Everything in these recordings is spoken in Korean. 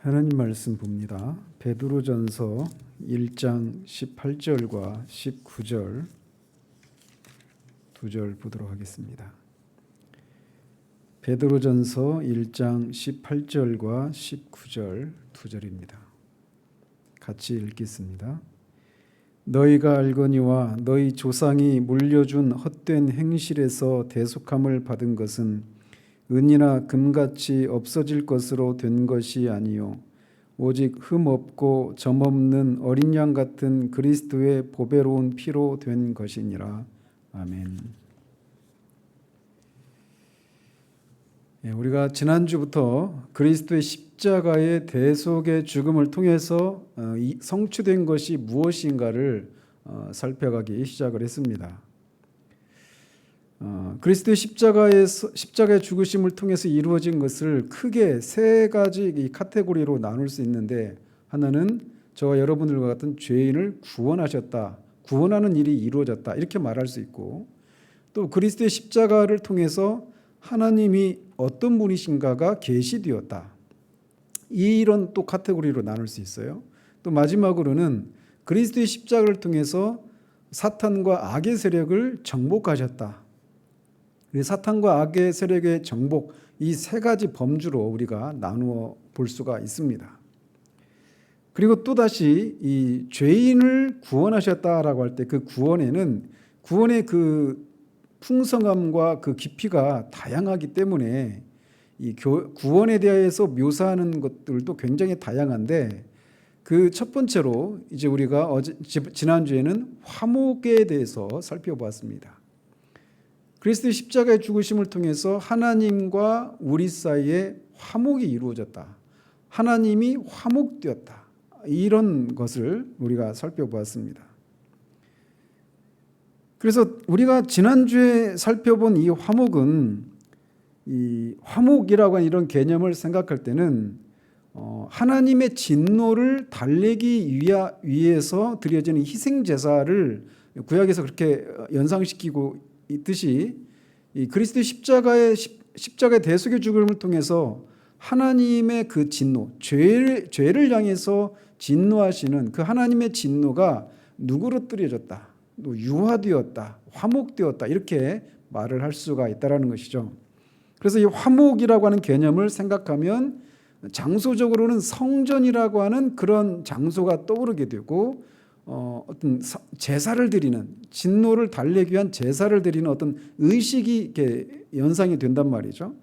하나님 말씀 봅니다. 베드로전서 1장 18절과 19절 2절 보도록 하겠습니다. 베드로전서 1장 18절과 19절 2절입니다. 같이 읽겠습니다. 너희가 알거니와 너희 조상이 물려준 헛된 행실에서 대속함을 받은 것은 은이나 금같이 없어질 것으로 된 것이 아니요 오직 흠 없고 점 없는 어린 양 같은 그리스도의 보배로운 피로 된 것이니라. 아멘. 우리가 지난주부터 그리스도의 십자가의 대속의 죽음을 통해서 성취된 것이 무엇인가를 살펴가기 시작을 했습니다. 그리스도의 십자가의 죽으심을 통해서 이루어진 것을 크게 세 가지 카테고리로 나눌 수 있는데, 하나는 저와 여러분들과 같은 죄인을 구원하셨다, 구원하는 일이 이루어졌다, 이렇게 말할 수 있고, 또 그리스도의 십자가를 통해서 하나님이 어떤 분이신가가 계시되었다, 이런 또 카테고리로 나눌 수 있어요. 또 마지막으로는 그리스도의 십자가를 통해서 사탄과 악의 세력을 정복하셨다. 사탄과 악의 세력의 정복, 이 세 가지 범주로 우리가 나누어 볼 수가 있습니다. 그리고 또다시 이 죄인을 구원하셨다라고 할 때 그 구원에는 구원의 그 풍성함과 그 깊이가 다양하기 때문에 이 구원에 대해서 묘사하는 것들도 굉장히 다양한데, 그 첫 번째로 이제 우리가 지난주에는 화목에 대해서 살펴보았습니다. 그리스도의 십자가의 죽으심을 통해서 하나님과 우리 사이에 화목이 이루어졌다, 하나님이 화목되었다, 이런 것을 우리가 살펴보았습니다. 그래서 우리가 지난주에 살펴본 이 화목은, 이 화목이라고 하는 이런 개념을 생각할 때는 하나님의 진노를 달래기 위해서 드려지는 희생제사를 구약에서 그렇게 연상시키고 있듯이, 이 그리스도의 십자가의 대속의 죽음을 통해서 하나님의 그 진노, 죄를 향해서 진노하시는 그 하나님의 진노가 누그러뜨려졌다, 또 유화되었다, 화목되었다, 이렇게 말을 할 수가 있다는 것이죠. 그래서 이 화목이라고 하는 개념을 생각하면 장소적으로는 성전이라고 하는 그런 장소가 떠오르게 되고, 어떤 제사를 드리는, 진노를 달래기 위한 제사를 드리는 어떤 의식이 이렇게 연상이 된단 말이죠.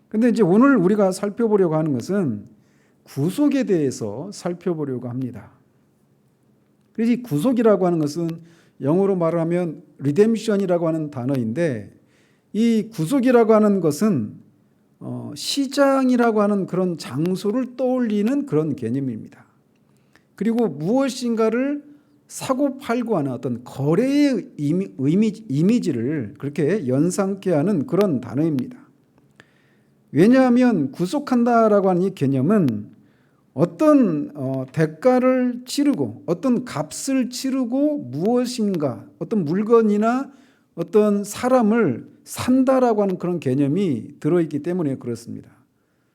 그런데 이제 오늘 우리가 살펴보려고 하는 것은 구속에 대해서 살펴보려고 합니다. 그래서 이 구속이라고 하는 것은 영어로 말하면 리뎀션이라고 하는 단어인데, 이 구속이라고 하는 것은 시장이라고 하는 그런 장소를 떠올리는 그런 개념입니다. 그리고 무엇인가를 사고 팔고 하는 어떤 거래의 이미지를 그렇게 연상케 하는 그런 단어입니다. 왜냐하면 구속한다라고 하는 이 개념은 어떤 대가를 치르고, 어떤 값을 치르고 무엇인가, 어떤 물건이나 어떤 사람을 산다라고 하는 그런 개념이 들어있기 때문에 그렇습니다.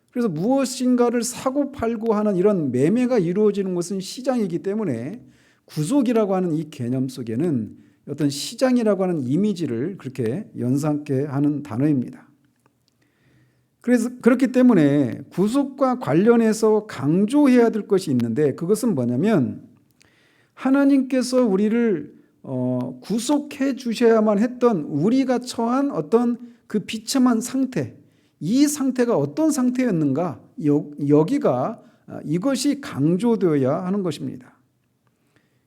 그래서 무엇인가를 사고 팔고 하는 이런 매매가 이루어지는 것은 시장이기 때문에 구속이라고 하는 이 개념 속에는 어떤 시장이라고 하는 이미지를 그렇게 연상케 하는 단어입니다. 그래서 그렇기 때문에 구속과 관련해서 강조해야 될 것이 있는데, 그것은 뭐냐면 하나님께서 우리를 구속해 주셔야만 했던 우리가 처한 어떤 그 비참한 상태, 이 상태가 어떤 상태였는가, 이것이 강조되어야 하는 것입니다.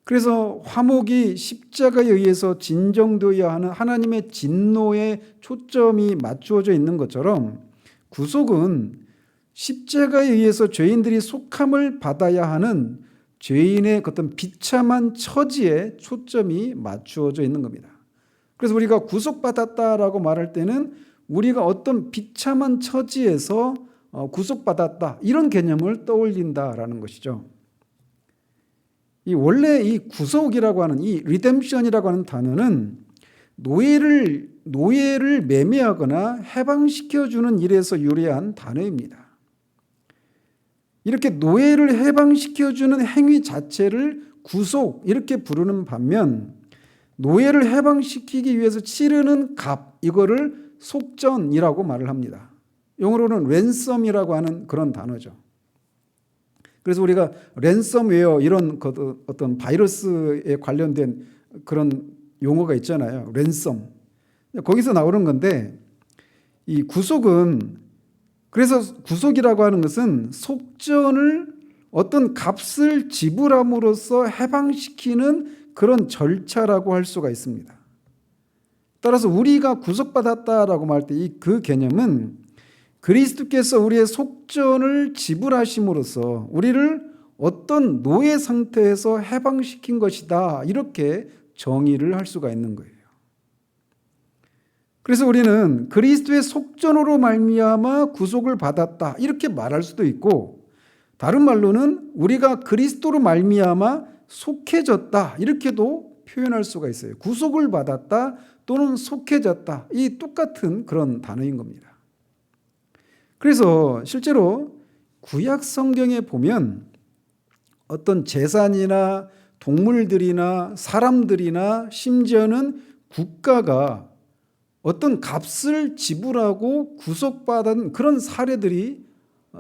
그래서 화목이 십자가에 의해서 진정되어야 하는 하나님의 진노에 초점이 맞추어져 있는 것처럼, 구속은 십자가에 의해서 죄인들이 속함을 받아야 하는 죄인의 어떤 비참한 처지에 초점이 맞추어져 있는 겁니다. 그래서 우리가 구속받았다라고 말할 때는 우리가 어떤 비참한 처지에서 구속받았다, 이런 개념을 떠올린다라는 것이죠. 원래 이 구속이라고 하는, 이 리뎀션이라고 하는 단어는 노예를 매매하거나 해방시켜주는 일에서 유래한 단어입니다. 이렇게 노예를 해방시켜주는 행위 자체를 구속 이렇게 부르는 반면 노예를 해방시키기 위해서 치르는 값 이거를 속전이라고 말을 합니다. 영어로는 랜섬이라고 하는 그런 단어죠. 그래서 우리가 랜섬웨어 이런 어떤 바이러스에 관련된 그런 용어가 있잖아요. 랜섬. 거기서 나오는 건데 이 구속은 그래서 구속이라고 하는 것은 속전을 어떤 값을 지불함으로써 해방시키는 그런 절차라고 할 수가 있습니다. 따라서 우리가 구속받았다라고 말 때 그 개념은 그리스도께서 우리의 속전을 지불하심으로써 우리를 어떤 노예 상태에서 해방시킨 것이다 이렇게 정의를 할 수가 있는 거예요. 그래서 우리는 그리스도의 속전으로 말미암아 구속을 받았다 이렇게 말할 수도 있고 다른 말로는 우리가 그리스도로 말미암아 속해졌다 이렇게도 표현할 수가 있어요. 구속을 받았다 또는 속해졌다 이 똑같은 그런 단어인 겁니다. 그래서 실제로 구약 성경에 보면 어떤 재산이나 동물들이나 사람들이나 심지어는 국가가 어떤 값을 지불하고 구속받은 그런 사례들이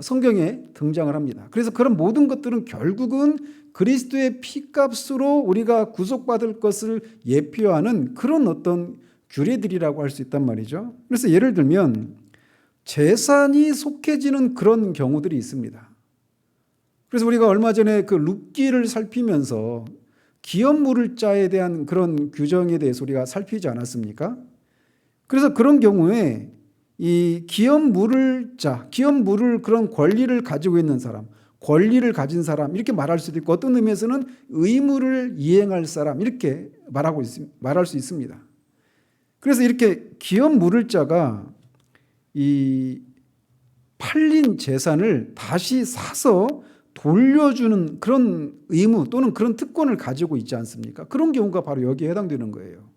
성경에 등장을 합니다. 그래서 그런 모든 것들은 결국은 그리스도의 피값으로 우리가 구속받을 것을 예표하는 그런 어떤 규례들이라고 할 수 있단 말이죠. 그래서 예를 들면 재산이 속해지는 그런 경우들이 있습니다. 그래서 우리가 얼마 전에 그 룻기를 살피면서 기업물을자에 대한 그런 규정에 대해서 우리가 살피지 않았습니까? 그래서 그런 경우에 이 기업물을자, 기업물을 그런 권리를 가지고 있는 사람, 권리를 가진 사람 이렇게 말할 수도 있고 어떤 의미에서는 의무를 이행할 사람 이렇게 말할 수 있습니다. 그래서 이렇게 기업물을자가 이 팔린 재산을 다시 사서 돌려주는 그런 의무 또는 그런 특권을 가지고 있지 않습니까? 그런 경우가 바로 여기에 해당되는 거예요.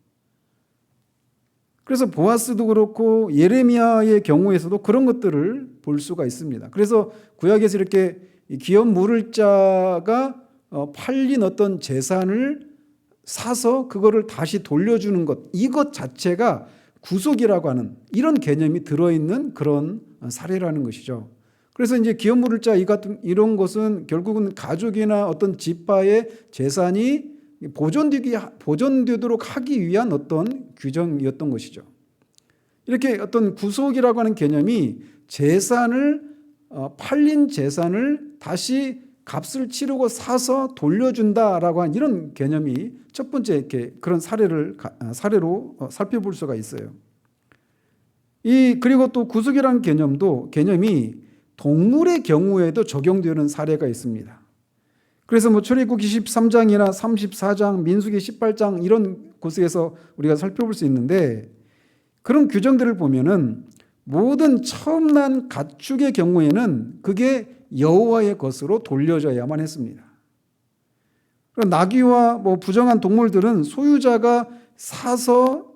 그래서 보아스도 그렇고 예레미야의 경우에서도 그런 것들을 볼 수가 있습니다. 그래서 구약에서 이렇게 기업 물을 자가 팔린 어떤 재산을 사서 그거를 다시 돌려주는 것, 이것 자체가 구속이라고 하는 이런 개념이 들어있는 그런 사례라는 것이죠. 그래서 이제 기업 물을 자 이런 것은 결국은 가족이나 어떤 지파의 재산이 보존되도록 하기 위한 어떤 규정이었던 것이죠. 이렇게 어떤 구속이라고 하는 개념이 팔린 재산을 다시 값을 치르고 사서 돌려준다라고 하는 이런 개념이 첫 번째 이렇게 그런 사례로 살펴볼 수가 있어요. 그리고 또 구속이라는 개념이 동물의 경우에도 적용되는 사례가 있습니다. 그래서 출애굽기 23장이나 34장, 민수기 18장 이런 곳에서 우리가 살펴볼 수 있는데 그런 규정들을 보면은 모든 처음 난 가축의 경우에는 그게 여호와의 것으로 돌려져야만 했습니다. 나귀와 부정한 동물들은 소유자가 사서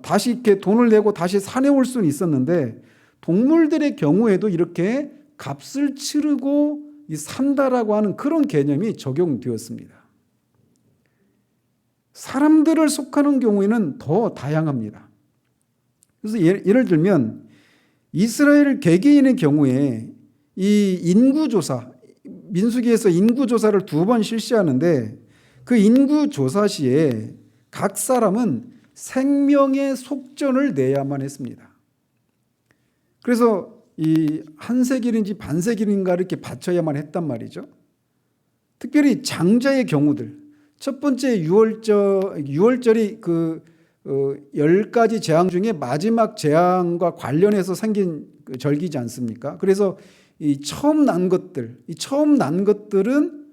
다시 이렇게 돈을 내고 다시 사내올 수는 있었는데 동물들의 경우에도 이렇게 값을 치르고 산다라고 하는 그런 개념이 적용되었습니다. 사람들을 속하는 경우에는 더 다양합니다. 그래서 예를 들면 이스라엘 개개인의 경우에 이 인구조사, 민수기에서 인구조사를 2번 실시하는데 그 인구조사 시에 각 사람은 생명의 속전을 내야만 했습니다. 그래서 이 한세길인지 반세길인가 이렇게 바쳐야만 했단 말이죠. 특별히 장자의 경우들, 첫 번째 유월절이 10가지 재앙 중에 마지막 재앙과 관련해서 생긴 절기지 않습니까? 그래서 이 처음 난 것들은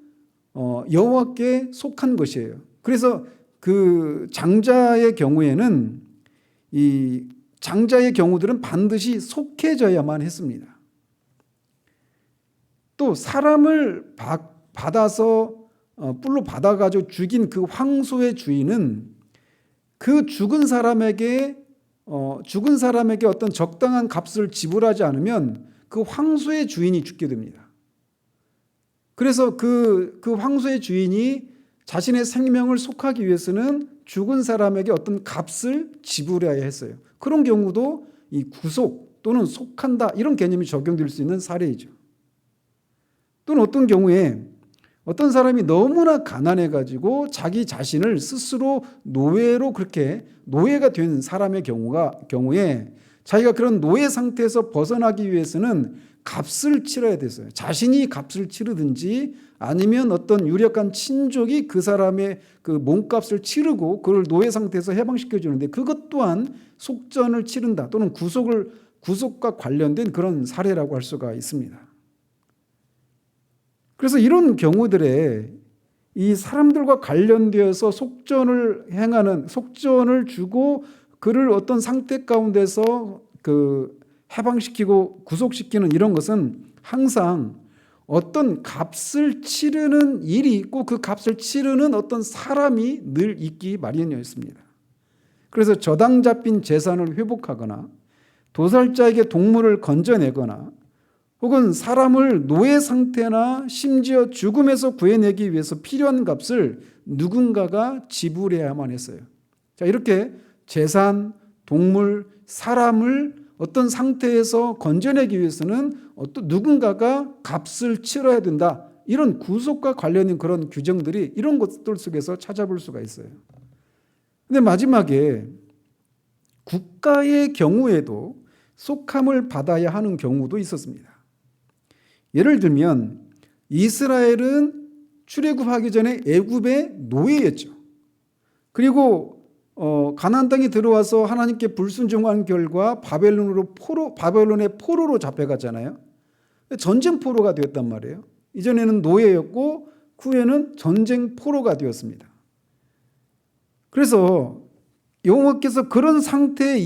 여호와께 속한 것이에요. 그래서 그 장자의 경우에는 이 장자의 경우들은 반드시 속해져야만 했습니다. 또 사람을 받아서 뿔로 받아가지고 죽인 그 황소의 주인은 그 죽은 사람에게 어떤 적당한 값을 지불하지 않으면 그 황소의 주인이 죽게 됩니다. 그래서 그 황소의 주인이 자신의 생명을 속하기 위해서는 죽은 사람에게 어떤 값을 지불해야 했어요. 그런 경우도 이 구속 또는 속한다 이런 개념이 적용될 수 있는 사례이죠. 또는 어떤 경우에 어떤 사람이 너무나 가난해 가지고 자기 자신을 스스로 노예로 그렇게 노예가 된 사람의 경우에 자기가 그런 노예 상태에서 벗어나기 위해서는 값을 치러야 됐어요. 자신이 값을 치르든지 아니면 어떤 유력한 친족이 그 사람의 그 몸값을 치르고 그걸 노예 상태에서 해방시켜 주는데 그것 또한 속전을 치른다 또는 구속과 관련된 그런 사례라고 할 수가 있습니다. 그래서 이런 경우들에 이 사람들과 관련되어서 속전을 주고 그를 어떤 상태 가운데서 해방시키고 구속시키는 이런 것은 항상 어떤 값을 치르는 일이 있고 그 값을 치르는 어떤 사람이 늘 있기 마련이었습니다. 그래서 저당 잡힌 재산을 회복하거나 도살자에게 동물을 건져내거나 혹은 사람을 노예 상태나 심지어 죽음에서 구해내기 위해서 필요한 값을 누군가가 지불해야만 했어요. 자, 이렇게 재산, 동물, 사람을 어떤 상태에서 건져내기 위해서는 어떤 누군가가 값을 치러야 된다. 이런 구속과 관련된 그런 규정들이 이런 것들 속에서 찾아볼 수가 있어요. 근데 마지막에 국가의 경우에도 속함을 받아야 하는 경우도 있었습니다. 예를 들면 이스라엘은 출애굽하기 전에 애굽의 노예였죠. 그리고 가나안 땅에 들어와서 하나님께 불순종한 결과 바벨론의 포로로 잡혀갔잖아요. 전쟁 포로가 되었단 말이에요. 이전에는 노예였고 후에는 전쟁 포로가 되었습니다. 그래서 여호와께서 그런 상태의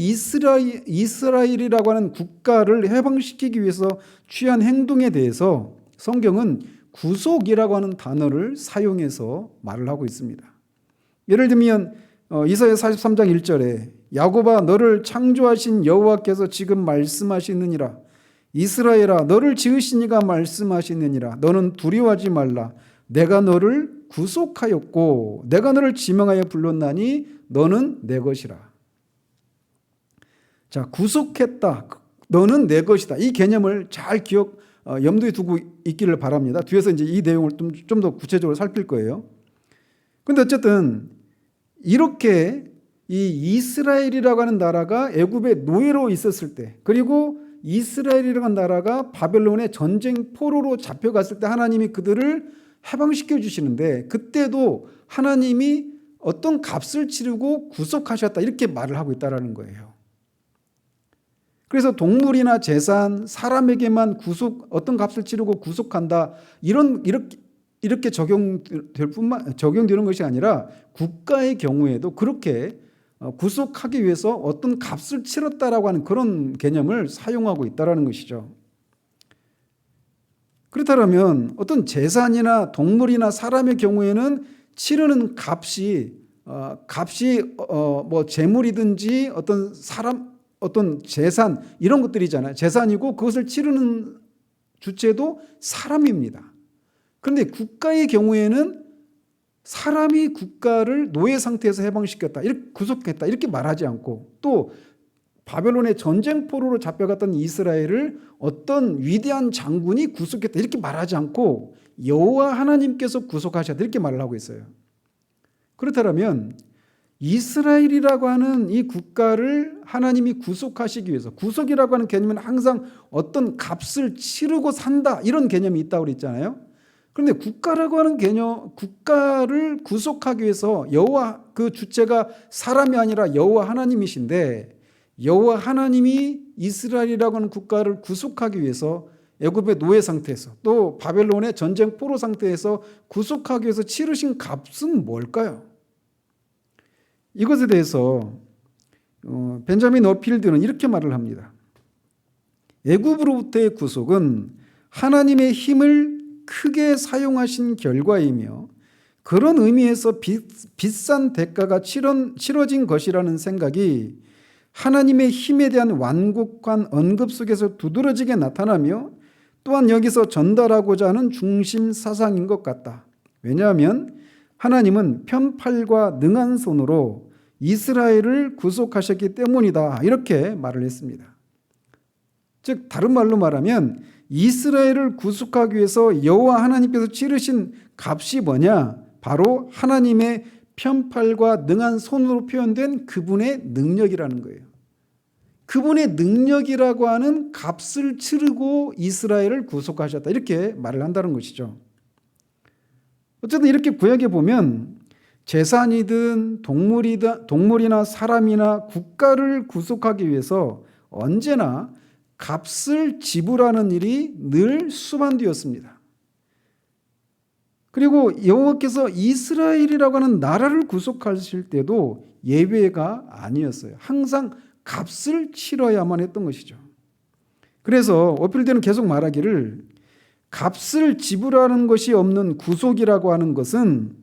이스라엘이라고 하는 국가를 해방시키기 위해서 취한 행동에 대해서 성경은 구속이라고 하는 단어를 사용해서 말을 하고 있습니다. 예를 들면 이사야 43장 1절에 야곱아 너를 창조하신 여호와께서 지금 말씀하시느니라. 이스라엘아 너를 지으신 이가 말씀하시느니라. 너는 두려워하지 말라. 내가 너를 구속하였고 내가 너를 지명하여 불렀나니 너는 내 것이라. 자, 구속했다. 너는 내 것이다. 이 개념을 잘 염두에 두고 있기를 바랍니다. 뒤에서 이제 이 내용을 좀 더 구체적으로 살필 거예요. 근데 어쨌든 이렇게 이 이스라엘이라고 하는 나라가 애굽의 노예로 있었을 때 그리고 이스라엘이라고 하는 나라가 바벨론의 전쟁 포로로 잡혀갔을 때 하나님이 그들을 해방시켜 주시는데 그때도 하나님이 어떤 값을 치르고 구속하셨다 이렇게 말을 하고 있다는 거예요. 그래서 동물이나 재산, 사람에게만 어떤 값을 치르고 구속한다 이렇게 적용되는 것이 아니라 국가의 경우에도 그렇게 구속하기 위해서 어떤 값을 치렀다라고 하는 그런 개념을 사용하고 있다는 것이죠. 그렇다면 어떤 재산이나 동물이나 사람의 경우에는 치르는 값이 뭐 재물이든지 어떤 사람, 어떤 재산 이런 것들이잖아요. 재산이고 그것을 치르는 주체도 사람입니다. 그런데 국가의 경우에는 사람이 국가를 노예 상태에서 해방시켰다, 이렇게 구속했다 이렇게 말하지 않고 또 바벨론의 전쟁 포로로 잡혀갔던 이스라엘을 어떤 위대한 장군이 구속했다 이렇게 말하지 않고 여호와 하나님께서 구속하셨다 이렇게 말을 하고 있어요. 그렇다면 이스라엘이라고 하는 이 국가를 하나님이 구속하시기 위해서 구속이라고 하는 개념은 항상 어떤 값을 치르고 산다 이런 개념이 있다고 그랬잖아요. 그런데 국가라고 하는 개념, 국가를 구속하기 위해서 여호와 그 주체가 사람이 아니라 여호와 하나님이신데 여호와 하나님이 이스라엘이라고 하는 국가를 구속하기 위해서 애굽의 노예 상태에서 또 바벨론의 전쟁 포로 상태에서 구속하기 위해서 치르신 값은 뭘까요? 이것에 대해서 벤자민 어필드는 이렇게 말을 합니다. 애굽으로부터의 구속은 하나님의 힘을 크게 사용하신 결과이며 그런 의미에서 비싼 대가가 치러진 것이라는 생각이 하나님의 힘에 대한 완곡한 언급 속에서 두드러지게 나타나며 또한 여기서 전달하고자 하는 중심 사상인 것 같다. 왜냐하면 하나님은 편팔과 능한 손으로 이스라엘을 구속하셨기 때문이다. 이렇게 말을 했습니다. 즉 다른 말로 말하면 이스라엘을 구속하기 위해서 여호와 하나님께서 치르신 값이 뭐냐? 바로 하나님의 편팔과 능한 손으로 표현된 그분의 능력이라는 거예요. 그분의 능력이라고 하는 값을 치르고 이스라엘을 구속하셨다. 이렇게 말을 한다는 것이죠. 어쨌든 이렇게 구약에 보면 재산이든 동물이나 사람이나 국가를 구속하기 위해서 언제나 값을 지불하는 일이 늘 수반되었습니다. 그리고 여호와께서 이스라엘이라고 하는 나라를 구속하실 때도 예외가 아니었어요. 항상 값을 치러야만 했던 것이죠. 그래서 어필대는 계속 말하기를 값을 지불하는 것이 없는 구속이라고 하는 것은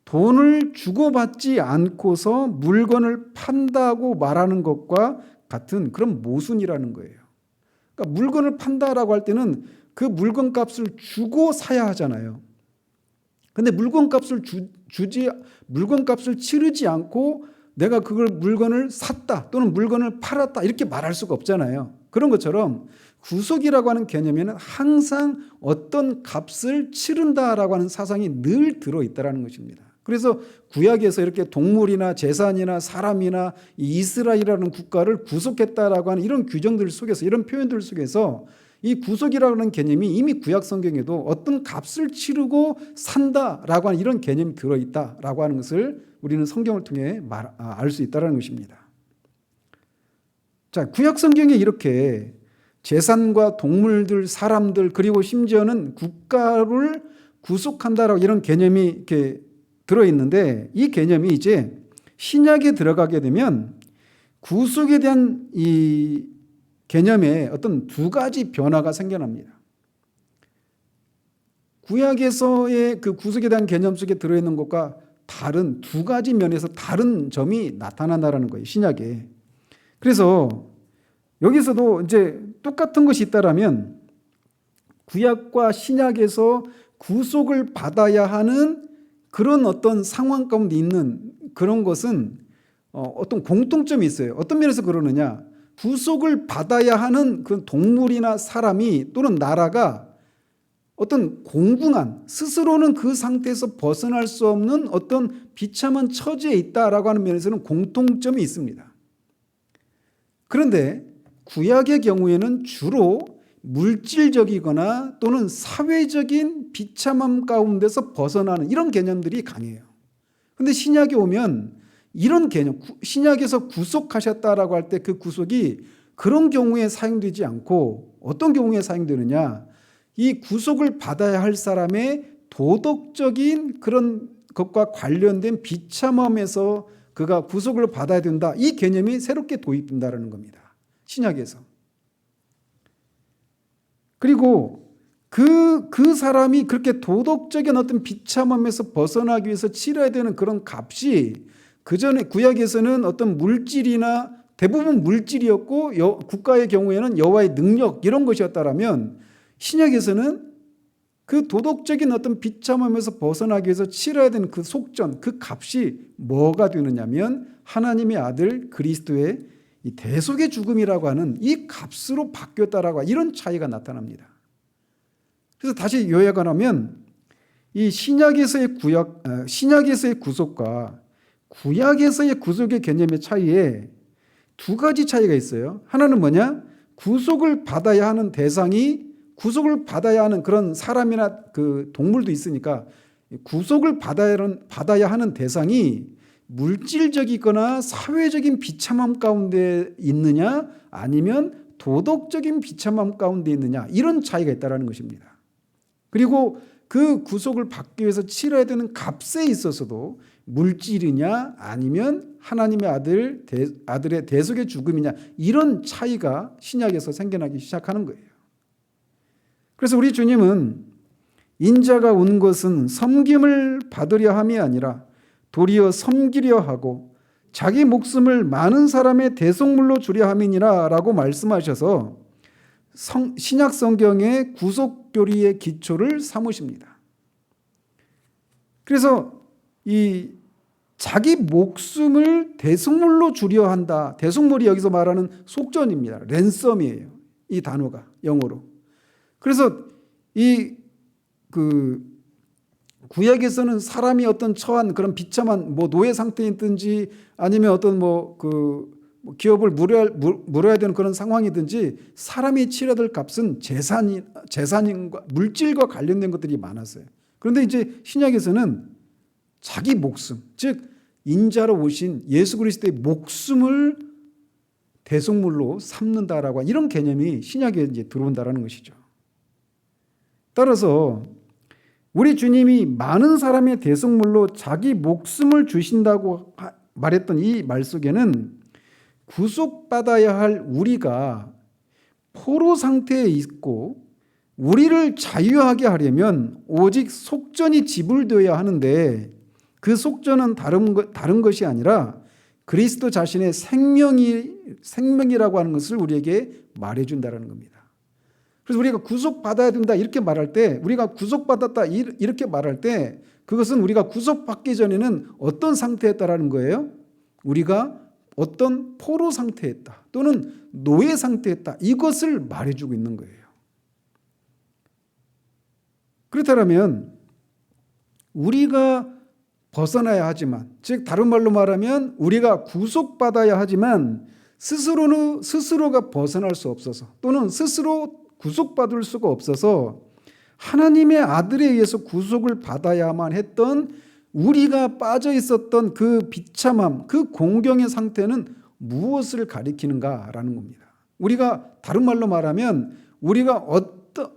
돈을 주고받지 않고서 물건을 판다고 말하는 것과 같은 그런 모순이라는 거예요. 그러니까 물건을 판다라고 할 때는 그 물건 값을 주고 사야 하잖아요. 근데 물건 값을 치르지 않고 내가 그걸 물건을 샀다 또는 물건을 팔았다 이렇게 말할 수가 없잖아요. 그런 것처럼 구속이라고 하는 개념에는 항상 어떤 값을 치른다라고 하는 사상이 늘 들어있다는 것입니다. 그래서 구약에서 이렇게 동물이나 재산이나 사람이나 이스라엘이라는 국가를 구속했다라고 하는 이런 규정들 속에서, 이런 표현들 속에서 이 구속이라고 하는 개념이 이미 구약 성경에도 어떤 값을 치르고 산다라고 하는 이런 개념이 들어있다라고 하는 것을 우리는 성경을 통해 알 수 있다는 것입니다. 자, 구약 성경에 이렇게 재산과 동물들, 사람들, 그리고 심지어는 국가를 구속한다라고 이런 개념이 이렇게 들어있는데, 이 개념이 이제 신약에 들어가게 되면 구속에 대한 이 개념에 어떤 두 가지 변화가 생겨납니다. 구약에서의 그 구속에 대한 개념 속에 들어있는 것과 다른 두 가지 면에서 다른 점이 나타난다는 거예요, 신약에. 그래서 여기서도 이제 똑같은 것이 있다라면 구약과 신약에서 구속을 받아야 하는 그런 어떤 상황 가운데 있는 그런 것은 어떤 공통점이 있어요. 어떤 면에서 그러느냐? 구속을 받아야 하는 그 동물이나 사람이 또는 나라가 어떤 공궁한, 스스로는 그 상태에서 벗어날 수 없는 어떤 비참한 처지에 있다라고 하는 면에서는 공통점이 있습니다. 그런데 구약의 경우에는 주로 물질적이거나 또는 사회적인 비참함 가운데서 벗어나는 이런 개념들이 강해요. 그런데 신약에 오면 이런 개념, 신약에서 구속하셨다라고 할 때 그 구속이 그런 경우에 사용되지 않고 어떤 경우에 사용되느냐? 이 구속을 받아야 할 사람의 도덕적인 그런 것과 관련된 비참함에서 그가 구속을 받아야 된다. 이 개념이 새롭게 도입된다는 겁니다. 신약에서. 그리고 그 사람이 그렇게 도덕적인 어떤 비참함에서 벗어나기 위해서 치러야 되는 그런 값이 그 전에 구약에서는 어떤 물질이나 대부분 물질이었고 국가의 경우에는 여호와의 능력 이런 것이었다라면 신약에서는 그 도덕적인 어떤 비참함에서 벗어나기 위해서 치러야 되는 그 속전, 그 값이 뭐가 되느냐면 하나님의 아들 그리스도의 이 대속의 죽음이라고 하는 이 값으로 바뀌었다라고 이런 차이가 나타납니다. 그래서 다시 요약하면 이 신약에서의 구속과 구약에서의 구속의 개념의 차이에 두 가지 차이가 있어요. 하나는 뭐냐? 구속을 받아야 하는 대상이 구속을 받아야 하는 그런 사람이나 그 동물도 있으니까 구속을 받아야 하는 대상이 물질적이거나 사회적인 비참함 가운데 있느냐 아니면 도덕적인 비참함 가운데 있느냐 이런 차이가 있다는 것입니다. 그리고 그 구속을 받기 위해서 치러야 되는 값에 있어서도 물질이냐 아니면 하나님의 아들의 대속의 죽음이냐 이런 차이가 신약에서 생겨나기 시작하는 거예요. 그래서 우리 주님은 인자가 온 것은 섬김을 받으려 함이 아니라 도리어 섬기려 하고 자기 목숨을 많은 사람의 대속물로 주려 함이니라 라고 말씀하셔서 신약 성경의 구속 교리의 기초를 삼으십니다. 그래서 이 자기 목숨을 대속물로 주려 한다. 대속물이 여기서 말하는 속전입니다. 랜섬이에요. 이 단어가 영어로. 그래서 이 구약에서는 사람이 어떤 처한 그런 비참한 노예 상태에 있든지 아니면 어떤 기업을 물어야 되는 그런 상황이든지 사람이 치러야 될 값은 재산과 물질과 관련된 것들이 많았어요. 그런데 이제 신약에서는 자기 목숨, 즉 인자로 오신 예수 그리스도의 목숨을 대속물로 삼는다라고 이런 개념이 신약에 이제 들어온다라는 것이죠. 따라서 우리 주님이 많은 사람의 대속물로 자기 목숨을 주신다고 말했던 이 말 속에는 구속받아야 할 우리가 포로 상태에 있고 우리를 자유하게 하려면 오직 속전이 지불되어야 하는데 그 속전은 다른 것이 아니라 그리스도 자신의 생명이라고 하는 것을 우리에게 말해준다는 겁니다. 그래서 우리가 구속받아야 된다 이렇게 말할 때, 우리가 구속받았다 이렇게 말할 때 그것은 우리가 구속받기 전에는 어떤 상태였다라는 거예요? 우리가 어떤 포로 상태였다 또는 노예 상태였다, 이것을 말해주고 있는 거예요. 그렇다면 우리가 벗어나야 하지만, 즉 다른 말로 말하면 우리가 구속받아야 하지만 스스로가 벗어날 수 없어서 또는 스스로 구속받을 수가 없어서 하나님의 아들에 의해서 구속을 받아야만 했던 우리가 빠져 있었던 그 비참함, 그 공경의 상태는 무엇을 가리키는가라는 겁니다. 우리가 다른 말로 말하면 우리가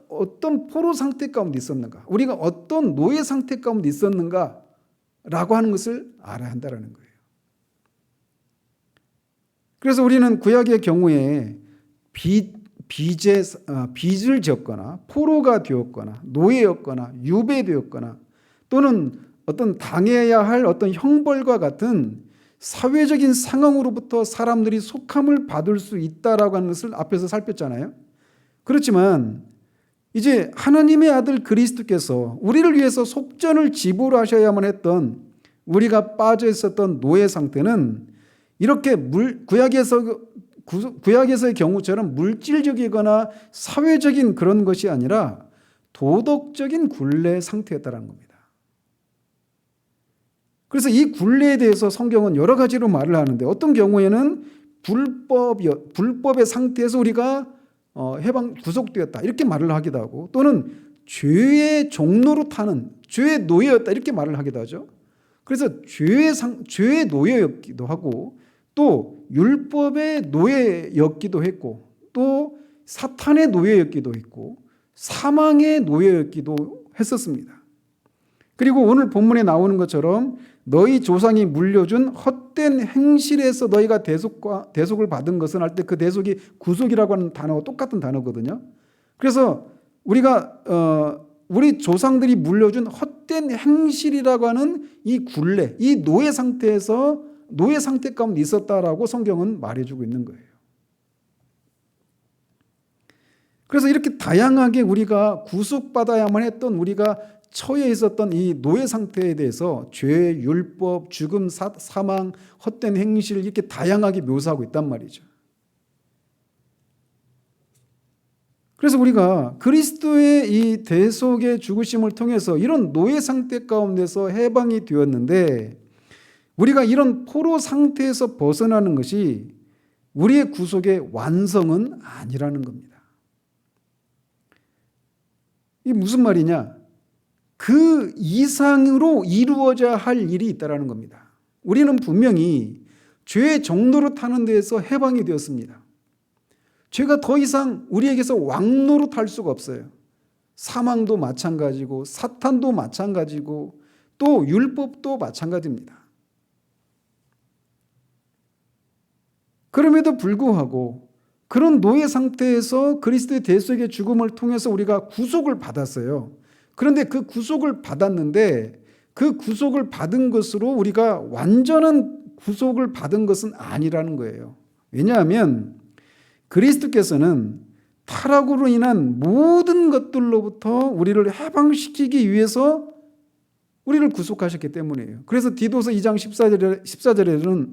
어떤 포로 상태 가운데 있었는가, 우리가 어떤 노예 상태 가운데 있었는가 라고 하는 것을 알아야 한다는 거예요. 그래서 우리는 구약의 경우에 빚을 졌거나 포로가 되었거나 노예였거나 유배되었거나 또는 어떤 당해야 할 어떤 형벌과 같은 사회적인 상황으로부터 사람들이 속함을 받을 수 있다라고 하는 것을 앞에서 살폈잖아요. 그렇지만 이제 하나님의 아들 그리스도께서 우리를 위해서 속전을 지불하셔야만 했던 우리가 빠져 있었던 노예 상태는 이렇게 구약에서의 경우처럼 물질적이거나 사회적인 그런 것이 아니라 도덕적인 굴레 상태였다는 겁니다. 그래서 이 굴레에 대해서 성경은 여러 가지로 말을 하는데 어떤 경우에는 불법의 상태에서 우리가 구속되었다 이렇게 말을 하기도 하고, 또는 죄의 종로로 타는 죄의 노예였다 이렇게 말을 하기도 하죠. 그래서 죄의 노예였기도 하고 또 율법의 노예였기도 했고 또 사탄의 노예였기도 했고 사망의 노예였기도 했었습니다. 그리고 오늘 본문에 나오는 것처럼 너희 조상이 물려준 헛된 행실에서 너희가 대속을 받은 것은 할 때 그 대속이 구속이라고 하는 단어와 똑같은 단어거든요. 그래서 우리가 우리 조상들이 물려준 헛된 행실이라고 하는 이 굴레, 이 노예 상태에서 노예 상태 가운데 있었다라고 성경은 말해주고 있는 거예요. 그래서 이렇게 다양하게 우리가 구속받아야만 했던 우리가 처해 있었던 이 노예 상태에 대해서 죄, 율법, 죽음, 사망, 헛된 행실 이렇게 다양하게 묘사하고 있단 말이죠. 그래서 우리가 그리스도의 이 대속의 죽으심을 통해서 이런 노예 상태 가운데서 해방이 되었는데 우리가 이런 포로 상태에서 벗어나는 것이 우리의 구속의 완성은 아니라는 겁니다. 이게 무슨 말이냐? 그 이상으로 이루어져야 할 일이 있다는 겁니다. 우리는 분명히 죄의 종로로 타는 데에서 해방이 되었습니다. 죄가 더 이상 우리에게서 왕노로 탈 수가 없어요. 사망도 마찬가지고 사탄도 마찬가지고 또 율법도 마찬가지입니다. 그럼에도 불구하고 그런 노예 상태에서 그리스도의 대속의 죽음을 통해서 우리가 구속을 받았어요. 그런데 그 구속을 받았는데 그 구속을 받은 것으로 우리가 완전한 구속을 받은 것은 아니라는 거예요. 왜냐하면 그리스도께서는 타락으로 인한 모든 것들로부터 우리를 해방시키기 위해서 우리를 구속하셨기 때문이에요. 그래서 디도서 2장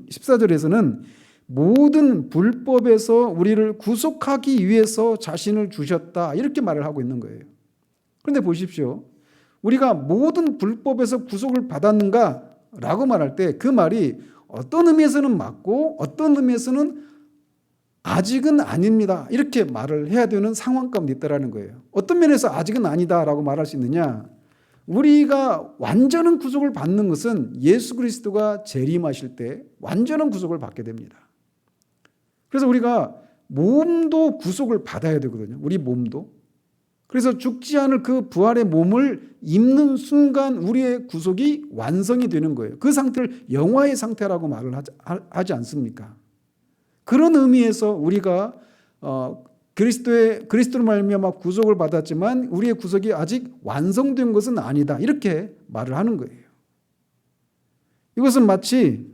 14절에서는 모든 불법에서 우리를 구속하기 위해서 자신을 주셨다, 이렇게 말을 하고 있는 거예요. 그런데 보십시오. 우리가 모든 불법에서 구속을 받았는가 라고 말할 때 그 말이 어떤 의미에서는 맞고 어떤 의미에서는 아직은 아닙니다, 이렇게 말을 해야 되는 상황 가운데 있다는 거예요. 어떤 면에서 아직은 아니다라고 말할 수 있느냐? 우리가 완전한 구속을 받는 것은 예수 그리스도가 재림하실 때 완전한 구속을 받게 됩니다. 그래서 우리가 몸도 구속을 받아야 되거든요. 우리 몸도. 그래서 죽지 않을 그 부활의 몸을 입는 순간 우리의 구속이 완성이 되는 거예요. 그 상태를 영화의 상태라고 말을 하지 않습니까? 그런 의미에서 우리가 그리스도로 말미암아 구속을 받았지만 우리의 구속이 아직 완성된 것은 아니다, 이렇게 말을 하는 거예요. 이것은 마치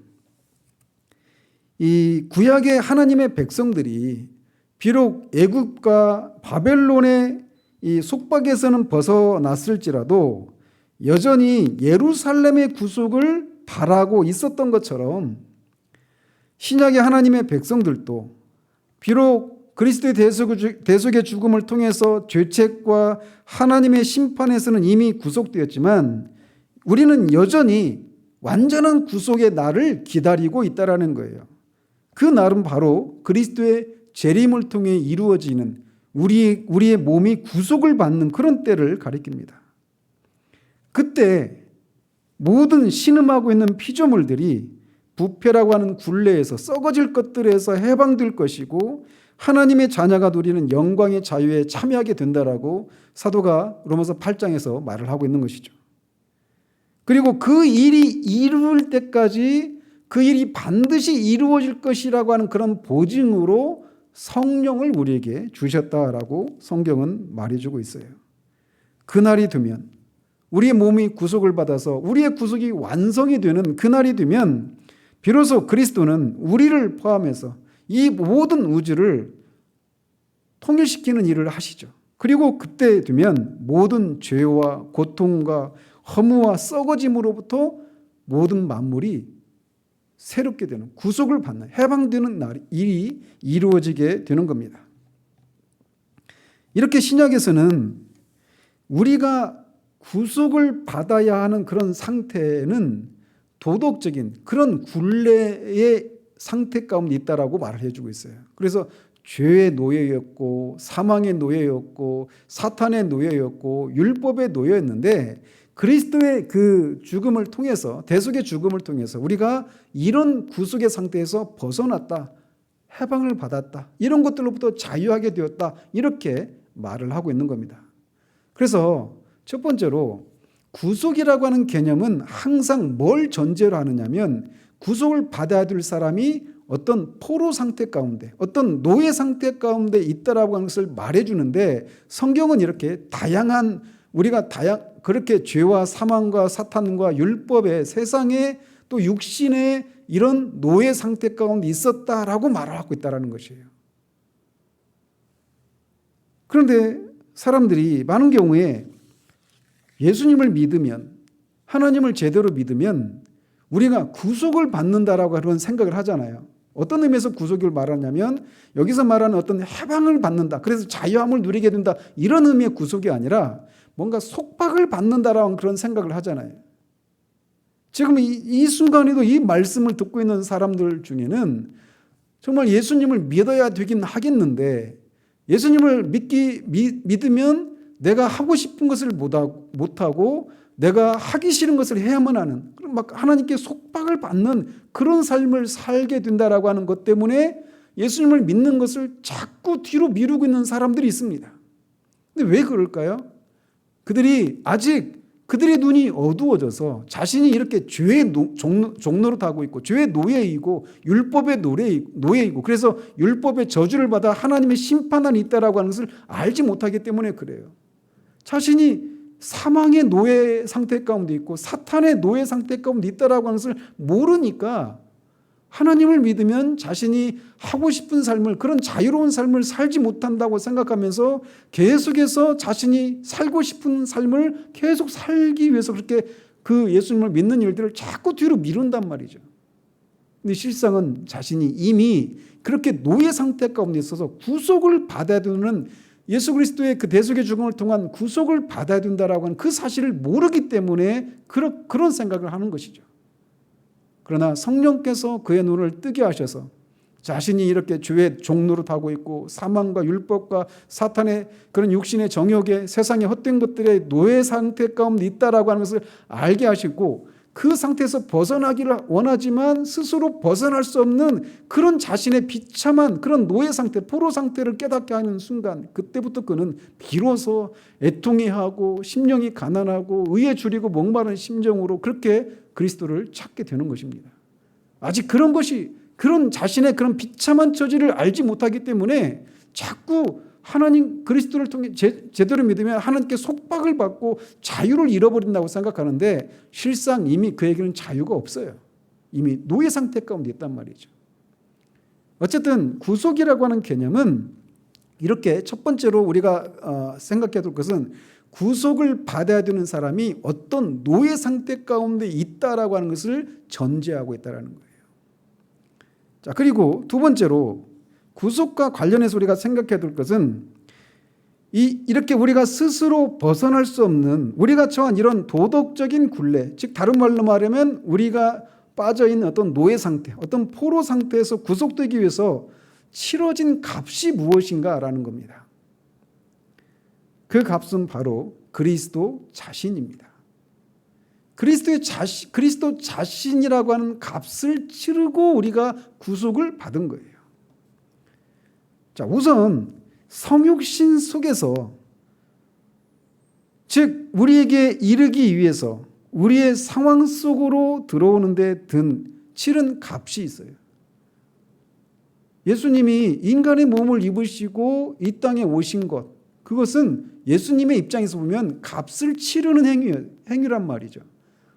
이 구약의 하나님의 백성들이 비록 애굽과 바벨론의 이 속박에서는 벗어났을지라도 여전히 예루살렘의 구속을 바라고 있었던 것처럼 신약의 하나님의 백성들도 비록 그리스도의 대속의 죽음을 통해서 죄책과 하나님의 심판에서는 이미 구속되었지만 우리는 여전히 완전한 구속의 날을 기다리고 있다는 거예요. 그 날은 바로 그리스도의 재림을 통해 이루어지는 우리의 몸이 구속을 받는 그런 때를 가리킵니다. 그때 모든 신음하고 있는 피조물들이 부패라고 하는 굴레에서, 썩어질 것들에서 해방될 것이고 하나님의 자녀가 누리는 영광의 자유에 참여하게 된다라고 사도가 로마서 8장에서 말을 하고 있는 것이죠. 그리고 그 일이 이룰 때까지 그 일이 반드시 이루어질 것이라고 하는 그런 보증으로 성령을 우리에게 주셨다라고 성경은 말해주고 있어요. 그날이 되면, 우리의 몸이 구속을 받아서 우리의 구속이 완성이 되는 그날이 되면 비로소 그리스도는 우리를 포함해서 이 모든 우주를 통일시키는 일을 하시죠. 그리고 그때 되면 모든 죄와 고통과 허무와 썩어짐으로부터 모든 만물이 새롭게 되는, 구속을 받는, 해방되는 일이 이루어지게 되는 겁니다. 이렇게 신약에서는 우리가 구속을 받아야 하는 그런 상태는 도덕적인 그런 굴레의 상태 가운데 있다라고 말을 해주고 있어요. 그래서 죄의 노예였고 사망의 노예였고 사탄의 노예였고 율법의 노예였는데 그리스도의 그 죽음을 통해서, 대속의 죽음을 통해서 우리가 이런 구속의 상태에서 벗어났다, 해방을 받았다, 이런 것들로부터 자유하게 되었다, 이렇게 말을 하고 있는 겁니다. 그래서 첫 번째로 구속이라고 하는 개념은 항상 뭘 전제로 하느냐면 구속을 받아야 될 사람이 어떤 포로 상태 가운데, 어떤 노예 상태 가운데 있다라고 하는 것을 말해주는데 성경은 이렇게 다양한, 우리가 그렇게 죄와 사망과 사탄과 율법의 세상의 또 육신의 이런 노예 상태 가운데 있었다라고 말을 하고 있다는 것이에요. 그런데 사람들이 많은 경우에 예수님을 믿으면, 하나님을 제대로 믿으면 우리가 구속을 받는다라고 그런 생각을 하잖아요. 어떤 의미에서 구속을 말하냐면 여기서 말하는 어떤 해방을 받는다, 그래서 자유함을 누리게 된다, 이런 의미의 구속이 아니라 뭔가 속박을 받는다라는 그런 생각을 하잖아요. 지금 이 순간에도 이 말씀을 듣고 있는 사람들 중에는 정말 예수님을 믿어야 되긴 하겠는데 예수님을 믿으면 내가 하고 싶은 것을 못하고 내가 하기 싫은 것을 해야만 하는, 그럼 막 하나님께 속박을 받는 그런 삶을 살게 된다라고 하는 것 때문에 예수님을 믿는 것을 자꾸 뒤로 미루고 있는 사람들이 있습니다. 근데 왜 그럴까요? 그들의 눈이 어두워져서 자신이 이렇게 죄의 종로로 타고 있고 죄의 노예이고 율법의 노예이고 그래서 율법의 저주를 받아 하나님의 심판안이 있다라고 하는 것을 알지 못하기 때문에 그래요. 자신이 사망의 노예 상태 가운데 있고 사탄의 노예 상태 가운데 있다라고 하는 것을 모르니까 하나님을 믿으면 자신이 하고 싶은 삶을, 그런 자유로운 삶을 살지 못한다고 생각하면서 계속해서 자신이 살고 싶은 삶을 계속 살기 위해서 그렇게 그 예수님을 믿는 일들을 자꾸 뒤로 미룬단 말이죠. 근데 실상은 자신이 이미 그렇게 노예 상태 가운데 있어서 구속을 받아야 되는, 예수 그리스도의 그 대속의 죽음을 통한 구속을 받아야 된다라고 하는 그 사실을 모르기 때문에 그런 생각을 하는 것이죠. 그러나 성령께서 그의 눈을 뜨게 하셔서 자신이 이렇게 죄의 종노릇하고 있고 사망과 율법과 사탄의 그런 육신의 정욕에 세상의 헛된 것들의 노예 상태 가운데 있다라고 하는 것을 알게 하시고, 그 상태에서 벗어나기를 원하지만 스스로 벗어날 수 없는 그런 자신의 비참한 그런 노예 상태, 포로 상태를 깨닫게 하는 순간, 그때부터 그는 비로소 애통해하고 심령이 가난하고 의에 줄이고 목마른 심정으로 그렇게 그리스도를 찾게 되는 것입니다. 아직 그런 자신의 그런 비참한 처지를 알지 못하기 때문에 자꾸 하나님 그리스도를 통해 제대로 믿으면 하나님께 속박을 받고 자유를 잃어버린다고 생각하는데, 실상 이미 그에게는 자유가 없어요. 이미 노예 상태 가운데 있단 말이죠. 어쨌든 구속이라고 하는 개념은 이렇게 첫 번째로 우리가 생각해야 될 것은 구속을 받아야 되는 사람이 어떤 노예 상태 가운데 있다라고 하는 것을 전제하고 있다라는 거예요. 자, 그리고 두 번째로 구속과 관련해서 우리가 생각해야 될 것은 이렇게 우리가 스스로 벗어날 수 없는, 우리가 처한 이런 도덕적인 굴레, 즉 다른 말로 말하면 우리가 빠져있는 어떤 노예 상태, 어떤 포로 상태에서 구속되기 위해서 치러진 값이 무엇인가라는 겁니다. 그 값은 바로 그리스도 자신입니다. 그리스도 자신이라고 하는 값을 치르고 우리가 구속을 받은 거예요. 자, 우선 성육신 속에서, 즉 우리에게 이르기 위해서 우리의 상황 속으로 들어오는 데 치른 값이 있어요. 예수님이 인간의 몸을 입으시고 이 땅에 오신 것, 그것은 예수님의 입장에서 보면 값을 치르는 행위란 말이죠.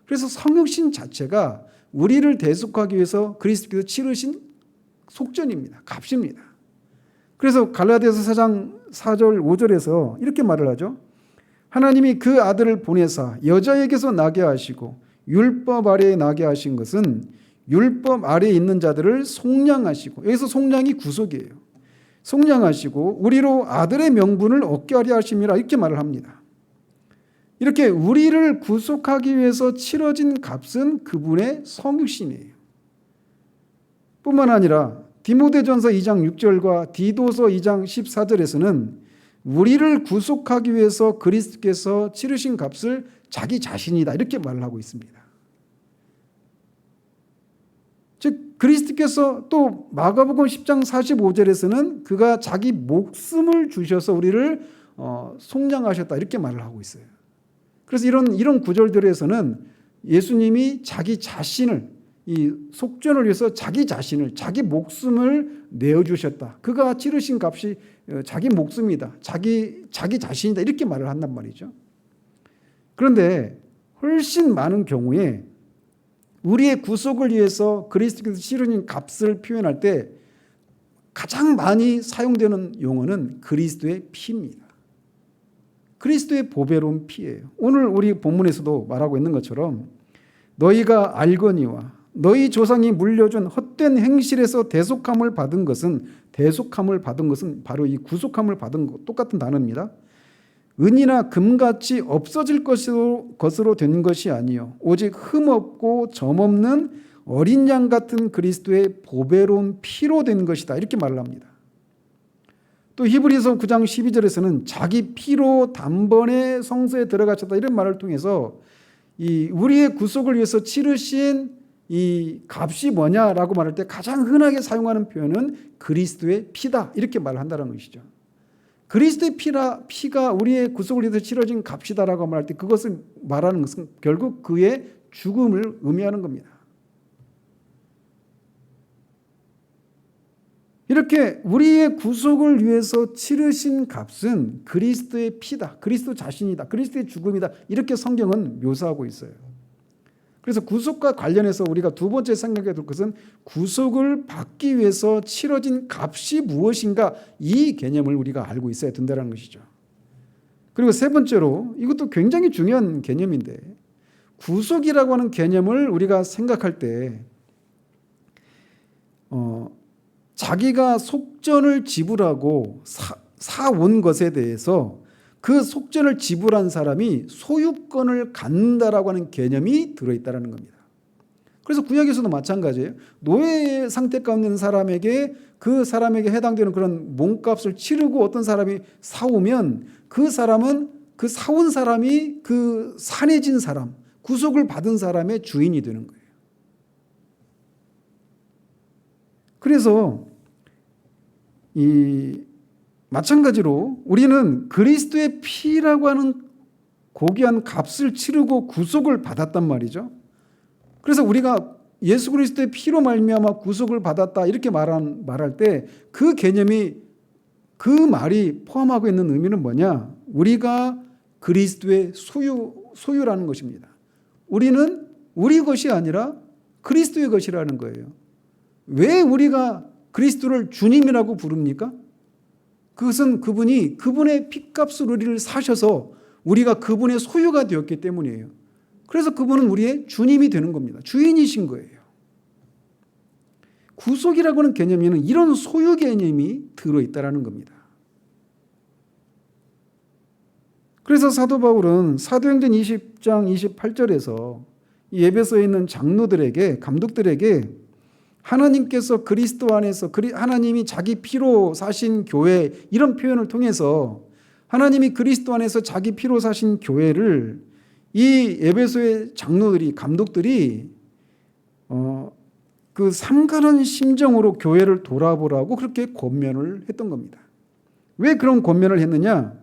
그래서 성육신 자체가 우리를 대속하기 위해서 그리스도께서 치르신 속전입니다. 값입니다. 그래서 갈라디아서 4장 4절 5절에서 이렇게 말을 하죠. 하나님이 그 아들을 보내사 여자에게서 나게 하시고 율법 아래에 나게 하신 것은 율법 아래에 있는 자들을 속량하시고, 여기서 속량이 구속이에요. 속량하시고 우리로 아들의 명분을 얻게 하려 하심이라, 이렇게 말을 합니다. 이렇게 우리를 구속하기 위해서 치러진 값은 그분의 성육신이에요. 뿐만 아니라 디모데전서 2장 6절과 디도서 2장 14절에서는 우리를 구속하기 위해서 그리스도께서 치르신 값을 자기 자신이다, 이렇게 말을 하고 있습니다. 즉 그리스도께서 또 마가복음 10장 45절에서는 그가 자기 목숨을 주셔서 우리를 속량하셨다, 이렇게 말을 하고 있어요. 그래서 이런 구절들에서는 예수님이 자기 자신을, 이 속전을 위해서 자기 자신을, 자기 목숨을 내어주셨다. 그가 치르신 값이 자기 목숨이다. 자기 자신이다. 이렇게 말을 한단 말이죠. 그런데 훨씬 많은 경우에 우리의 구속을 위해서 그리스도께서 치르신 값을 표현할 때 가장 많이 사용되는 용어는 그리스도의 피입니다. 그리스도의 보배로운 피예요. 오늘 우리 본문에서도 말하고 있는 것처럼 너희가 알거니와 너희 조상이 물려준 헛된 행실에서 대속함을 받은 것은 바로 이 구속함을 받은 것, 똑같은 단어입니다. 은이나 금같이 없어질 것으로 된 것이 아니요 오직 흠없고 점없는 어린 양 같은 그리스도의 보배로운 피로 된 것이다, 이렇게 말을 합니다. 또 히브리서 9장 12절에서는 자기 피로 단번에 성소에 들어가셨다, 이런 말을 통해서 이 우리의 구속을 위해서 치르신 이 값이 뭐냐라고 말할 때 가장 흔하게 사용하는 표현은 그리스도의 피다, 이렇게 말을 한다는 것이죠. 그리스도의 피가 우리의 구속을 위해서 치러진 값이다라고 말할 때 그것을 말하는 것은 결국 그의 죽음을 의미하는 겁니다. 이렇게 우리의 구속을 위해서 치르신 값은 그리스도의 피다, 그리스도 자신이다, 그리스도의 죽음이다, 이렇게 성경은 묘사하고 있어요. 그래서 구속과 관련해서 우리가 두 번째 생각해야 될 것은 구속을 받기 위해서 치러진 값이 무엇인가, 이 개념을 우리가 알고 있어야 된다는 것이죠. 그리고 세 번째로, 이것도 굉장히 중요한 개념인데, 구속이라고 하는 개념을 우리가 생각할 때 자기가 속전을 지불하고 사온 것에 대해서 그 속전을 지불한 사람이 소유권을 갖는다라고 하는 개념이 들어있다는 겁니다. 그래서 구약에서도 마찬가지예요. 노예 상태 가운데 있는 사람에게, 그 사람에게 해당되는 그런 몸값을 치르고 어떤 사람이 사오면, 그 사람은, 그 사온 사람이 그 산해진 사람, 구속을 받은 사람의 주인이 되는 거예요. 그래서 마찬가지로 우리는 그리스도의 피라고 하는 고귀한 값을 치르고 구속을 받았단 말이죠. 그래서 우리가 예수 그리스도의 피로 말미암아 구속을 받았다 이렇게 말할 때 그 개념이, 그 말이 포함하고 있는 의미는 뭐냐? 우리가 그리스도의 소유라는 것입니다. 우리는 우리 것이 아니라 그리스도의 것이라는 거예요. 왜 우리가 그리스도를 주님이라고 부릅니까? 그것은 그분이 그분의 핏값으로 우리를 사셔서 우리가 그분의 소유가 되었기 때문이에요. 그래서 그분은 우리의 주님이 되는 겁니다. 주인이신 거예요. 구속이라고 하는 개념에는 이런 소유 개념이 들어있다는 겁니다. 그래서 사도 바울은 사도행전 20장 28절에서 이 에베소에 있는 장로들에게, 감독들에게 하나님께서 그리스도 안에서 하나님이 자기 피로 사신 교회, 이런 표현을 통해서 하나님이 그리스도 안에서 자기 피로 사신 교회를 이 에베소의 장로들이, 감독들이 그 삼가는 심정으로 교회를 돌아보라고 그렇게 권면을 했던 겁니다. 왜 그런 권면을 했느냐?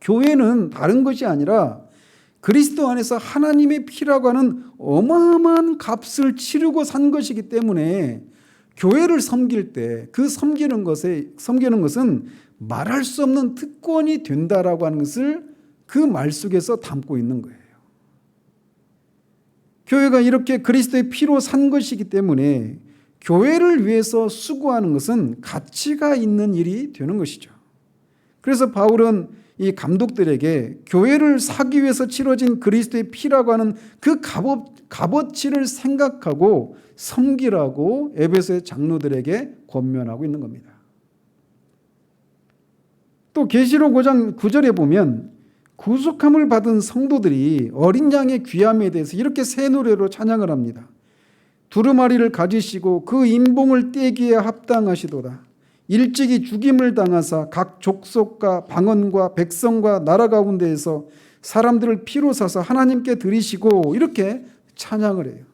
교회는 다른 것이 아니라 그리스도 안에서 하나님의 피라고 하는 어마어마한 값을 치르고 산 것이기 때문에 교회를 섬길 때 그 섬기는 것은 말할 수 없는 특권이 된다라고 하는 것을 그 말 속에서 담고 있는 거예요. 교회가 이렇게 그리스도의 피로 산 것이기 때문에 교회를 위해서 수고하는 것은 가치가 있는 일이 되는 것이죠. 그래서 바울은 이 감독들에게 교회를 사기 위해서 치러진 그리스도의 피라고 하는 그 값어치를 생각하고 섬기라고 에베소의 장로들에게 권면하고 있는 겁니다. 또 계시록 5장 9절에 보면 구속함을 받은 성도들이 어린 양의 귀함에 대해서 이렇게 새 노래로 찬양을 합니다. 두루마리를 가지시고 그 인봉을 떼기에 합당하시도다. 일찍이 죽임을 당하사 각 족속과 방언과 백성과 나라 가운데에서 사람들을 피로 사서 하나님께 드리시고, 이렇게 찬양을 해요.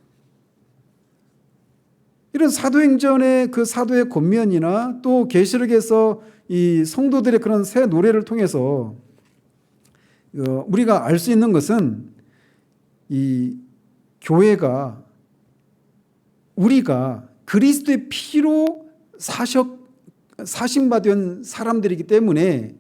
이런 사도행전의 그 사도의 권면이나 또 계시록에서 이 성도들의 그런 새 노래를 통해서 우리가 알 수 있는 것은 이 교회가, 우리가 그리스도의 피로 사심받은 사람들이기 때문에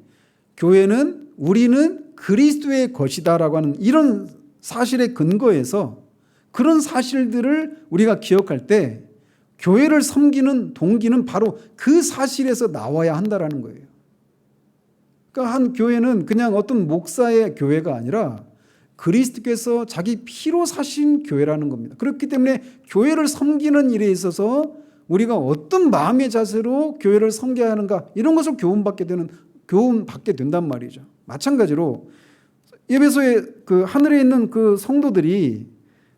교회는, 우리는 그리스도의 것이다라고 하는 이런 사실에 근거해서 그런 사실들을 우리가 기억할 때 교회를 섬기는 동기는 바로 그 사실에서 나와야 한다라는 거예요. 그러니까 한 교회는 그냥 어떤 목사의 교회가 아니라 그리스도께서 자기 피로 사신 교회라는 겁니다. 그렇기 때문에 교회를 섬기는 일에 있어서 우리가 어떤 마음의 자세로 교회를 섬겨야 하는가, 이런 것을 교훈받게 된단 말이죠. 마찬가지로 에베소의 그 하늘에 있는 그 성도들이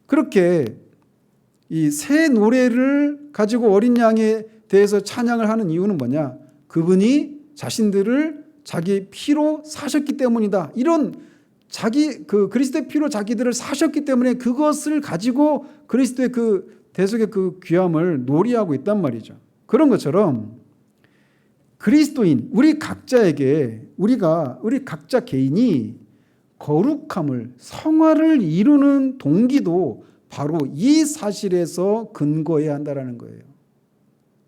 그렇게 이 새 노래를 가지고 어린 양에 대해서 찬양을 하는 이유는 뭐냐? 그분이 자신들을 자기 피로 사셨기 때문이다. 이런 그리스도의 피로 자기들을 사셨기 때문에 그것을 가지고 그리스도의 그 대속의 그 귀함을 놀이하고 있단 말이죠. 그런 것처럼 그리스도인 우리 각자에게, 우리 각자 개인이 거룩함을, 성화를 이루는 동기도 바로 이 사실에서 근거해야 한다는 거예요.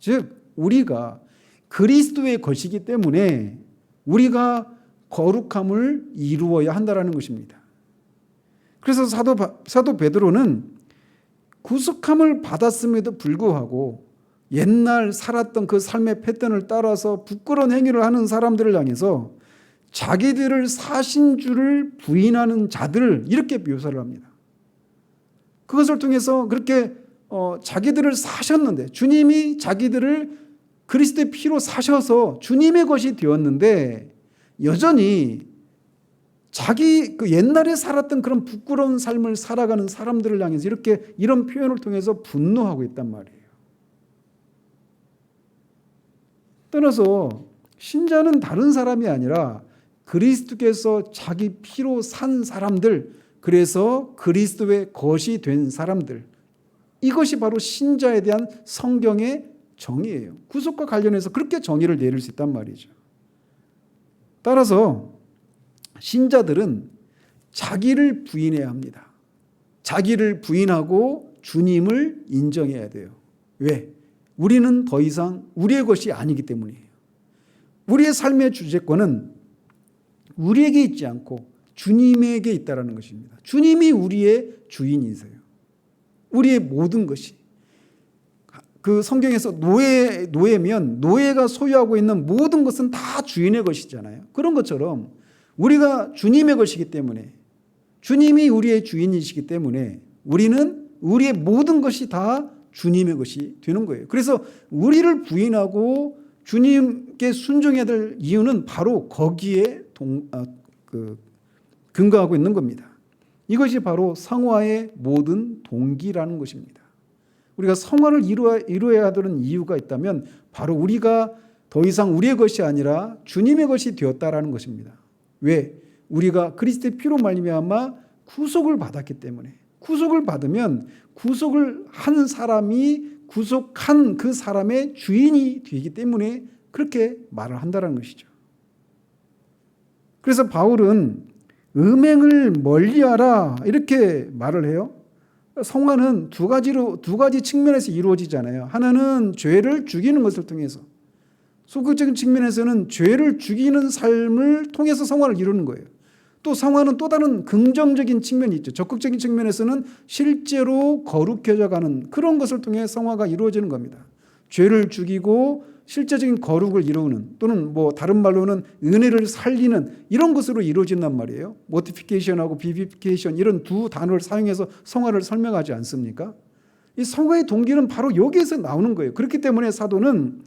즉 우리가 그리스도의 것이기 때문에 우리가 거룩함을 이루어야 한다는 것입니다. 그래서 사도 베드로는 구속함을 받았음에도 불구하고 옛날 살았던 그 삶의 패턴을 따라서 부끄러운 행위를 하는 사람들을 향해서 자기들을 사신 줄을 부인하는 자들을 이렇게 묘사를 합니다. 그것을 통해서 그렇게 자기들을 사셨는데, 주님이 자기들을 그리스도의 피로 사셔서 주님의 것이 되었는데 여전히 자기 그 옛날에 살았던 그런 부끄러운 삶을 살아가는 사람들을 향해서 이렇게 이런 표현을 통해서 분노하고 있단 말이에요. 따라서 신자는 다른 사람이 아니라 그리스도께서 자기 피로 산 사람들, 그래서 그리스도의 것이 된 사람들, 이것이 바로 신자에 대한 성경의 정의예요. 구속과 관련해서 그렇게 정의를 내릴 수 있단 말이죠. 따라서 신자들은 자기를 부인해야 합니다. 자기를 부인하고 주님을 인정해야 돼요. 왜? 우리는 더 이상 우리의 것이 아니기 때문이에요. 우리의 삶의 주재권은 우리에게 있지 않고 주님에게 있다는 것입니다. 주님이 우리의 주인이세요. 우리의 모든 것이. 그 성경에서 노예면 노예가 소유하고 있는 모든 것은 다 주인의 것이잖아요. 그런 것처럼 우리가 주님의 것이기 때문에, 주님이 우리의 주인이시기 때문에 우리는 우리의 모든 것이 다 주님의 것이 되는 거예요. 그래서 우리를 부인하고 주님께 순종해야 될 이유는 바로 거기에 근거하고 있는 겁니다. 이것이 바로 성화의 모든 동기라는 것입니다. 우리가 성화를 이루어야 되는 이유가 있다면 바로 우리가 더 이상 우리의 것이 아니라 주님의 것이 되었다라는 것입니다. 왜? 우리가 그리스도의 피로 말미암아 구속을 받았기 때문에. 구속을 받으면 구속을 한 사람이 구속한 그 사람의 주인이 되기 때문에 그렇게 말을 한다는 것이죠. 그래서 바울은 음행을 멀리하라 이렇게 말을 해요. 성화는 두 가지 측면에서 이루어지잖아요. 하나는 죄를 죽이는 것을 통해서, 소극적인 측면에서는 죄를 죽이는 삶을 통해서 성화를 이루는 거예요. 또 성화는 또 다른 긍정적인 측면이 있죠. 적극적인 측면에서는 실제로 거룩해져 가는 그런 것을 통해 성화가 이루어지는 겁니다. 죄를 죽이고 실제적인 거룩을 이루는, 또는 다른 말로는 은혜를 살리는 이런 것으로 이루어진단 말이에요. 모티피케이션하고 비비피케이션 이런 두 단어를 사용해서 성화를 설명하지 않습니까? 이 성화의 동기는 바로 여기에서 나오는 거예요. 그렇기 때문에 사도는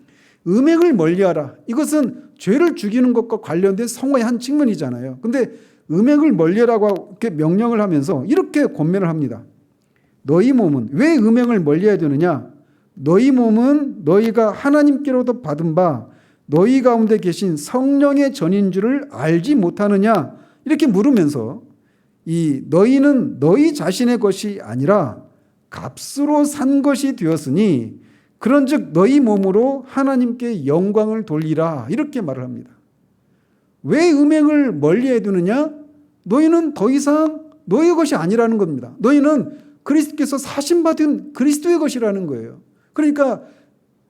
음행을 멀리하라, 이것은 죄를 죽이는 것과 관련된 성화의 한 측면이잖아요. 그런데 음행을 멀리하라고 이렇게 명령을 하면서 이렇게 권면을 합니다. 너희 몸은 왜 음행을 멀리해야 되느냐? 너희 몸은 너희가 하나님께로부터 받은 바 너희 가운데 계신 성령의 전인 줄을 알지 못하느냐? 이렇게 물으면서 이 너희는 너희 자신의 것이 아니라 값으로 산 것이 되었으니 그런즉 너희 몸으로 하나님께 영광을 돌리라, 이렇게 말을 합니다. 왜 음행을 멀리해 두느냐? 너희는 더 이상 너희의 것이 아니라는 겁니다. 너희는 그리스도께서 사신받은 그리스도의 것이라는 거예요. 그러니까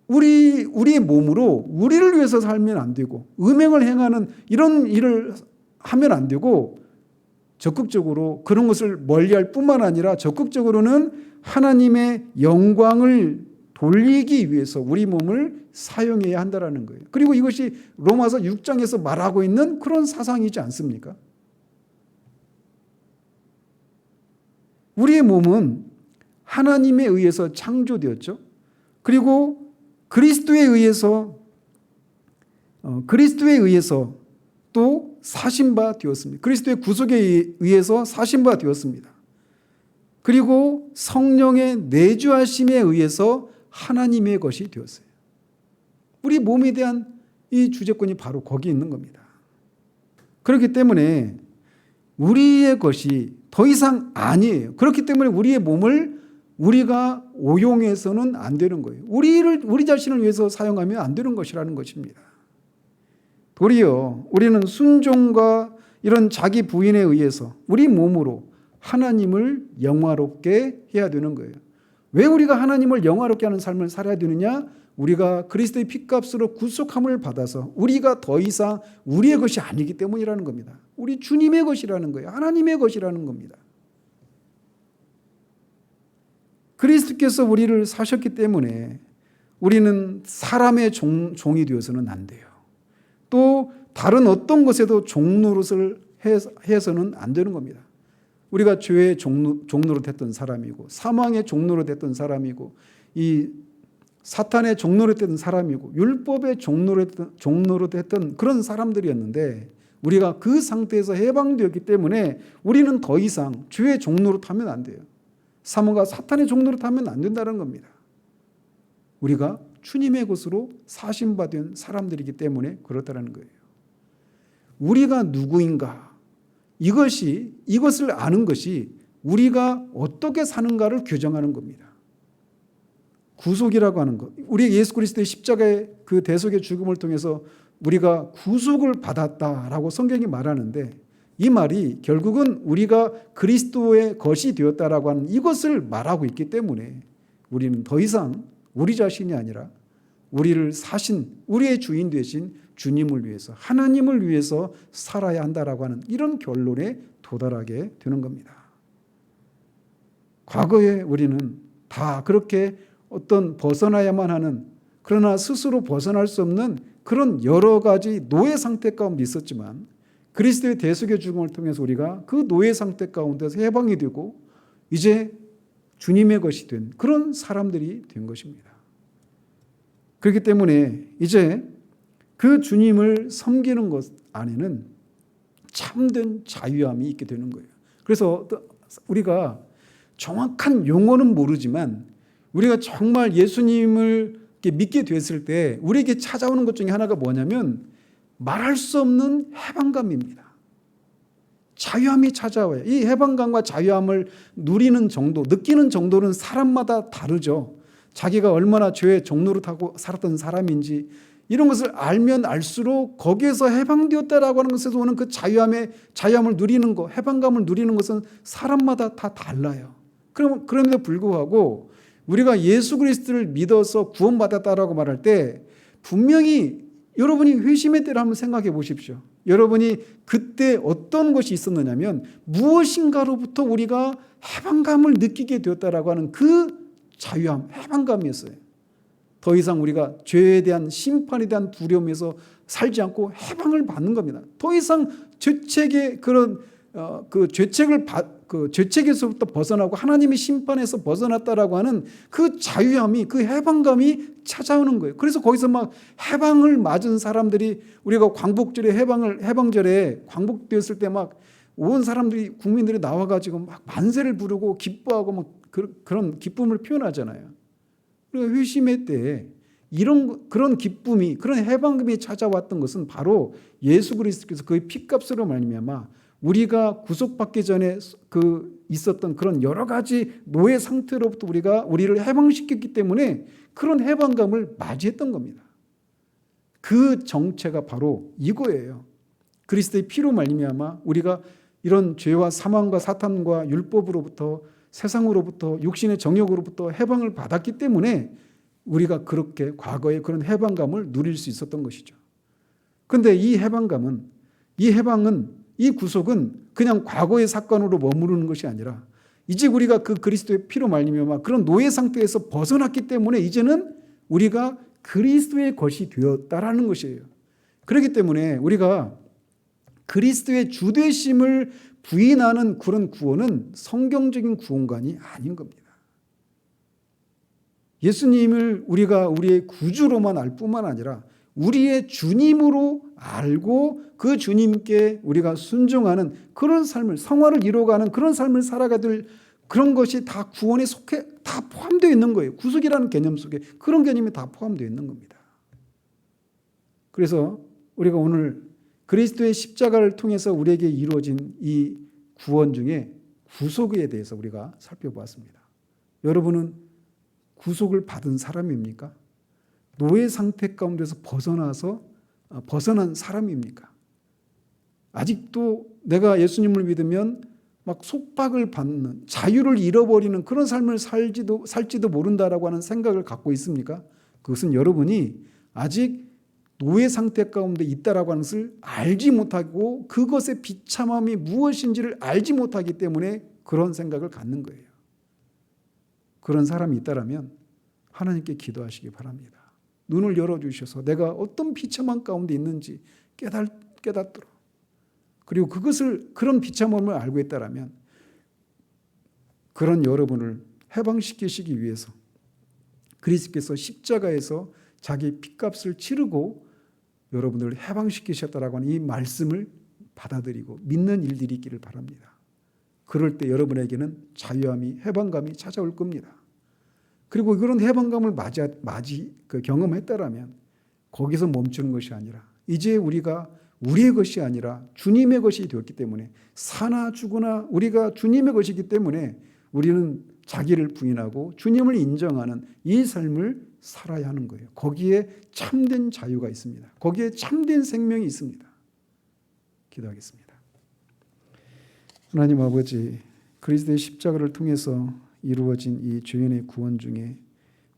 우리의 몸으로 우리를 위해서 살면 안 되고 음행을 행하는 이런 일을 하면 안 되고, 적극적으로 그런 것을 멀리할 뿐만 아니라 적극적으로는 하나님의 영광을 돌리기 위해서 우리 몸을 사용해야 한다는 거예요. 그리고 이것이 로마서 6장에서 말하고 있는 그런 사상이지 않습니까? 우리의 몸은 하나님에 의해서 창조되었죠. 그리고 그리스도에 의해서 또 사신 바 되었습니다. 그리스도의 구속에 의해서 사신 바 되었습니다. 그리고 성령의 내주하심에 의해서 하나님의 것이 되었어요. 우리 몸에 대한 이 주재권이 바로 거기 있는 겁니다. 그렇기 때문에 우리의 것이 더 이상 아니에요. 그렇기 때문에 우리의 몸을 우리가 오용해서는 안 되는 거예요. 우리 자신을 위해서 사용하면 안 되는 것이라는 것입니다. 도리어 우리는 순종과 이런 자기 부인에 의해서 우리 몸으로 하나님을 영화롭게 해야 되는 거예요. 왜 우리가 하나님을 영화롭게 하는 삶을 살아야 되느냐? 우리가 그리스도의 피값으로 구속함을 받아서 우리가 더 이상 우리의 것이 아니기 때문이라는 겁니다. 우리 주님의 것이라는 거예요. 하나님의 것이라는 겁니다. 그리스도께서 우리를 사셨기 때문에 우리는 사람의 종이 되어서는 안 돼요. 또 다른 어떤 것에도 종노릇을 해서는 안 되는 겁니다. 우리가 죄의 종노릇 했던 사람이고, 사망의 종노릇 했던 사람이고, 이 사탄의 종노릇 했던 사람이고, 율법의 종노릇 했던 그런 사람들이었는데, 우리가 그 상태에서 해방되었기 때문에 우리는 더 이상 죄의 종노릇 하면 안 돼요. 사망과 사탄의 종노릇 하면 안 된다는 겁니다. 우리가 주님의 것으로 사심받은 사람들이기 때문에 그렇다는 거예요. 우리가 누구인가, 이것을 아는 것이 우리가 어떻게 사는가를 규정하는 겁니다. 구속이라고 하는 것, 우리 예수 그리스도의 십자가의 그 대속의 죽음을 통해서 우리가 구속을 받았다라고 성경이 말하는데, 이 말이 결국은 우리가 그리스도의 것이 되었다라고 하는 이것을 말하고 있기 때문에 우리는 더 이상 우리 자신이 아니라 우리를 사신, 우리의 주인 되신 주님을 위해서, 하나님을 위해서 살아야 한다라고 하는 이런 결론에 도달하게 되는 겁니다. 과거에 우리는 다 그렇게 어떤 벗어나야만 하는, 그러나 스스로 벗어날 수 없는 그런 여러 가지 노예 상태 가운데 있었지만, 그리스도의 대속의 죽음을 통해서 우리가 그 노예 상태 가운데서 해방이 되고 이제 주님의 것이 된 그런 사람들이 된 것입니다. 그렇기 때문에 이제 그 주님을 섬기는 것 안에는 참된 자유함이 있게 되는 거예요. 그래서 우리가 정확한 용어는 모르지만 우리가 정말 예수님을 믿게 됐을 때 우리에게 찾아오는 것 중에 하나가 뭐냐면 말할 수 없는 해방감입니다. 자유함이 찾아와요. 이 해방감과 자유함을 누리는 정도, 느끼는 정도는 사람마다 다르죠. 자기가 얼마나 죄의 종노릇하고 살았던 사람인지 이런 것을 알면 알수록 거기에서 해방되었다라고 하는 것에서 오는 그 자유함을 누리는 것, 해방감을 누리는 것은 사람마다 다 달라요. 그럼에도 불구하고 우리가 예수 그리스도를 믿어서 구원받았다라고 말할 때 분명히 여러분이 회심의 때를 한번 생각해 보십시오. 여러분이 그때 어떤 것이 있었느냐면 무엇인가로부터 우리가 해방감을 느끼게 되었다라고 하는 그 자유함, 해방감이었어요. 더 이상 우리가 죄에 대한 심판에 대한 두려움에서 살지 않고 해방을 받는 겁니다. 더 이상 죄책의 그런 죄책에서부터 벗어나고 하나님의 심판에서 벗어났다라고 하는 그 자유함이, 그 해방감이 찾아오는 거예요. 그래서 거기서 막 해방을 맞은 사람들이, 우리가 광복절에 해방절에 광복되었을 때 막 온 사람들이, 국민들이 나와가지고 막 만세를 부르고 기뻐하고 막 그런 기쁨을 표현하잖아요. 그리고 회심의 때 그런 기쁨이, 그런 해방감이 찾아왔던 것은 바로 예수 그리스도께서 그의 피값으로 말미암아 우리가 구속받기 전에 있었던 그런 여러 가지 노예 상태로부터 우리를 해방시켰기 때문에 그런 해방감을 맞이했던 겁니다. 그 정체가 바로 이거예요. 그리스도의 피로 말미암아 우리가 이런 죄와 사망과 사탄과 율법으로부터, 세상으로부터, 육신의 정욕으로부터 해방을 받았기 때문에 우리가 그렇게 과거에 그런 해방감을 누릴 수 있었던 것이죠. 그런데 이 해방은, 이 구속은 그냥 과거의 사건으로 머무르는 것이 아니라 이제 우리가 그 그리스도의 피로 말미암아 그런 노예 상태에서 벗어났기 때문에 이제는 우리가 그리스도의 것이 되었다라는 것이에요. 그렇기 때문에 우리가 그리스도의 주되심을 부인하는 그런 구원은 성경적인 구원관이 아닌 겁니다. 예수님을 우리가 우리의 구주로만 알 뿐만 아니라 우리의 주님으로 알고 그 주님께 우리가 순종하는 그런 삶을, 성화를 이루어가는 그런 삶을 살아가야 될 그런 것이 다 구원에 다 포함되어 있는 거예요. 구속이라는 개념 속에 그런 개념이 다 포함되어 있는 겁니다. 그래서 우리가 오늘 그리스도의 십자가를 통해서 우리에게 이루어진 이 구원 중에 구속에 대해서 우리가 살펴보았습니다. 여러분은 구속을 받은 사람입니까? 노예 상태 가운데서 벗어난 사람입니까? 아직도 내가 예수님을 믿으면 막 속박을 받는, 자유를 잃어버리는 그런 삶을 살지도 모른다라고 하는 생각을 갖고 있습니까? 그것은 여러분이 아직 노예 상태 가운데 있다라고 하는 것을 알지 못하고 그것의 비참함이 무엇인지를 알지 못하기 때문에 그런 생각을 갖는 거예요. 그런 사람이 있다라면 하나님께 기도하시기 바랍니다. 눈을 열어주셔서 내가 어떤 비참한 가운데 있는지 깨닫도록, 그리고 그런 비참함을 알고 있다라면 그런 여러분을 해방시키시기 위해서 그리스도께서 십자가에서 자기 핏값을 치르고 여러분들을 해방시키셨다라고 하는 이 말씀을 받아들이고 믿는 일들이 있기를 바랍니다. 그럴 때 여러분에게는 자유함이, 해방감이 찾아올 겁니다. 그리고 그런 해방감을 경험했다라면 거기서 멈추는 것이 아니라 이제 우리가 우리의 것이 아니라 주님의 것이 되었기 때문에 사나 죽으나 우리가 주님의 것이기 때문에 우리는 자기를 부인하고 주님을 인정하는 이 삶을 살아야 하는 거예요. 거기에 참된 자유가 있습니다. 거기에 참된 생명이 있습니다. 기도하겠습니다. 하나님 아버지, 그리스도의 십자가를 통해서 이루어진 이 죄인의 구원 중에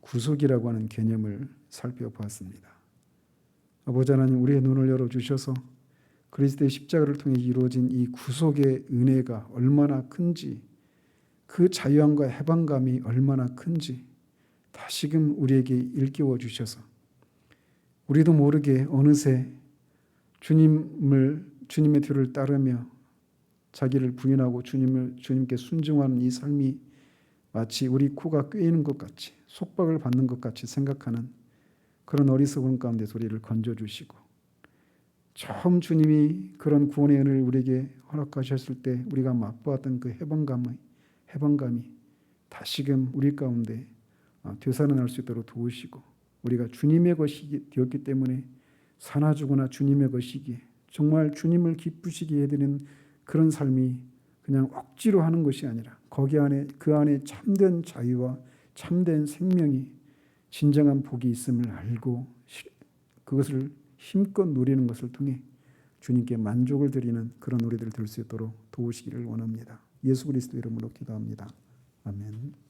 구속이라고 하는 개념을 살펴보았습니다. 아버지 하나님, 우리의 눈을 열어주셔서 그리스도의 십자가를 통해 이루어진 이 구속의 은혜가 얼마나 큰지, 그 자유함과 해방감이 얼마나 큰지 다시금 우리에게 일깨워 주셔서 우리도 모르게 어느새 주님의 뒤를 따르며 자기를 부인하고 주님께 순종하는 이 삶이 마치 우리 코가 꿰이는 것 같이, 속박을 받는 것 같이 생각하는 그런 어리석은 가운데 우리를 건져주시고, 처음 주님이 그런 구원의 은혜를 우리에게 허락하셨을 때 우리가 맛보았던 그 해방감이 다시금 우리 가운데 되살아날 수 있도록 도우시고, 우리가 주님의 것이 되었기 때문에 사나 죽으나 주님의 것이기에 정말 주님을 기쁘시게 해드리는 그런 삶이 그냥 억지로 하는 것이 아니라 그 안에 참된 자유와 참된 생명이, 진정한 복이 있음을 알고 그것을 힘껏 누리는 것을 통해 주님께 만족을 드리는 그런 우리들 될 수 있도록 도우시기를 원합니다. 예수 그리스도 이름으로 기도합니다. 아멘.